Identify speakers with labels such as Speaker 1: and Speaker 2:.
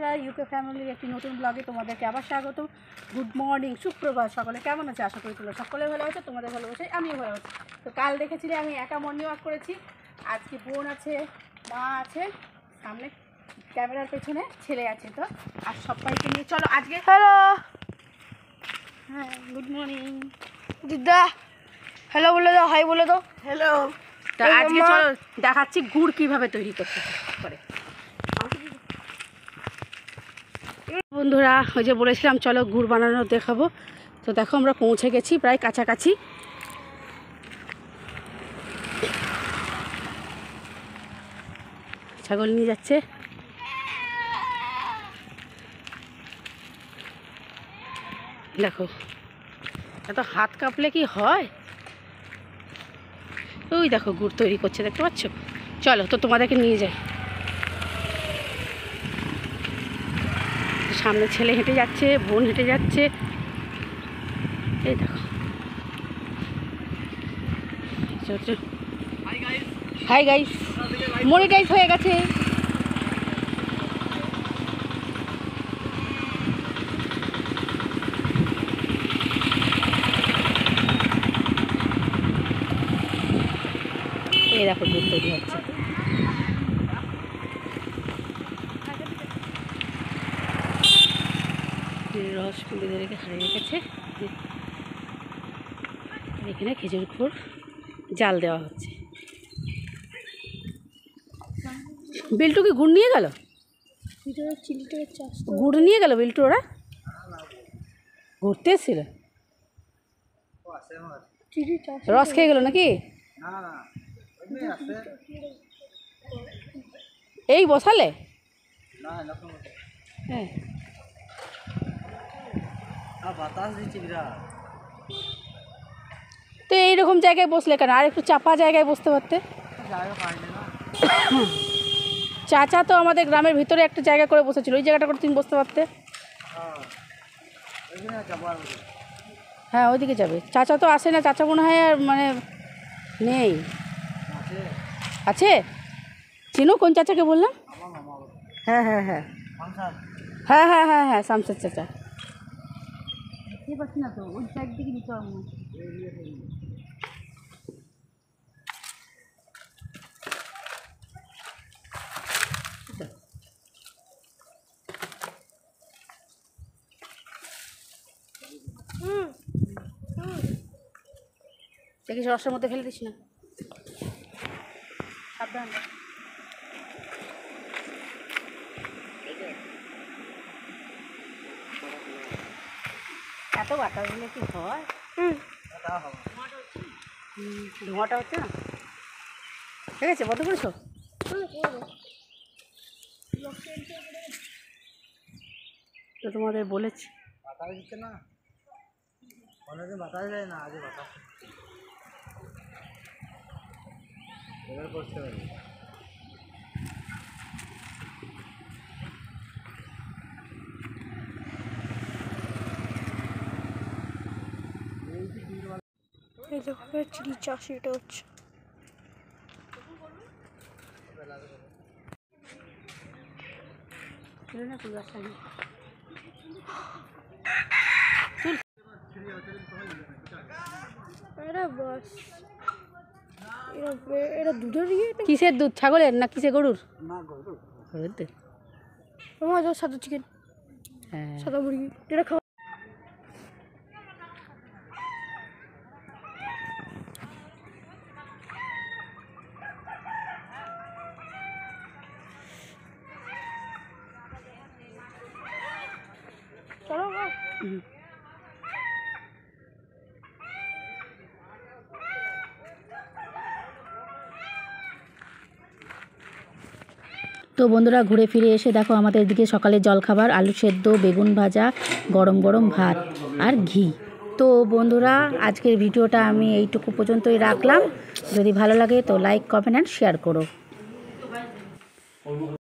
Speaker 1: বন্ধুরা, ইউকে ফ্যামিলির একটি নতুন ব্লগে তোমাদেরকে আবার স্বাগত। গুড মর্নিং, সুপ্রভাত। সকলে কেমন আছে? আশা করি তোমরা সকলে ভালো আছে। তোমাদের ভালোবাসাই আমিও ভালো আছি। তো কাল দেখেছিলে আমি একা মর্নিং ওয়াক করেছি। আজকে বোন আছে, মা আছে, সামনে ক্যামেরার পেছনে ছেলে আছে। তো আর সবাইকে নিয়ে চলো আজকে। হ্যালো, হ্যাঁ, গুড মর্নিং দিদা। হ্যালো বলে দাও, হাই বলে দাও। হ্যালো। তো আজকে চলো দেখাচ্ছি গুড় কীভাবে তৈরি করতে পারে। বন্ধুরা, ওই যে বলেছিলাম চলো গুড় বানানো দেখাবো। তো দেখো আমরা পৌঁছে গেছি প্রায় কাছাকাছি। ছাগল নিয়ে যাচ্ছে। দেখো এত হাত কাঁপলে কি হয়। ওই দেখো গুড় তৈরি করছে, দেখতে পাচ্ছ? চলো তো তোমাদেরকে নিয়ে যাই। সামনে ছেলে হেঁটে যাচ্ছে, বোন হেঁটে যাচ্ছে। এই দেখো, হাই গাইস, মনিটাইজ হয়ে গেছে। এই দেখো দুধ তৈরি হচ্ছে। রস পুলিদের রেখে হারিয়ে রেখেছে। এখানে খেজুর গুড় জাল দেওয়া হচ্ছে। বিল্টু কি গুড় নিয়ে গেল? গুড় নিয়ে গেল বিল্টু? ওরা ঘুরতে এসেছিল, রস খেয়ে গেল নাকি? এই বসালে? হ্যাঁ, তো এইরকম জায়গায় বসলে কেন? আর একটু চাপা জায়গায় বসতে পারতে। চাচা তো আমাদের গ্রামের ভিতরে একটা জায়গা করে বসেছিল, ওই জায়গাটা করে তুমি বসতে পারতে। হ্যাঁ, ওইদিকে যাবে। চাচা তো আসে না, চাচা মনে হয় আর মানে নেই। আছে? চিনো কোন চাচাকে বললাম? হ্যাঁ হ্যাঁ হ্যাঁ হ্যাঁ হ্যাঁ হ্যাঁ হ্যাঁ, শামসের চাচা। দেখতে পাচ্ছি না তো, ওই সাইড দিকে নিতে হবে। দেখিস রসের মধ্যে ফেলে দিস না, সাবধান। এত বাতাস দিলে কি হয়? ধোঁয়াটা হচ্ছে না। ঠিক আছে, বন্ধ করেছো? তো তোমাদের বলেছি বাতাস দিচ্ছে না, অনেকদিন বাতাস যায় না, আজ বাতাস করতে হবে। চিলি চাষ এটা হচ্ছে। কিসের দুধ? ছাগলের না কিসে? গরুর? না, গরুর। গরুর দুধ। আমার সাদা চিকেন, হ্যাঁ, সাদা মুরগি, এটা খাওয়া। চলো। তো বন্ধুরা, ঘুরে ফিরে এসে দেখো আমাদের দিকে সকালে জলখাবার আলু সেদ্ধ, বেগুন ভাজা, গরম গরম ভাত আর ঘি। তো বন্ধুরা, আজকের ভিডিওটা আমি এইটুকু পর্যন্তই রাখলাম। যদি ভালো লাগে তো লাইক, কমেন্ট অ্যান্ড শেয়ার করো।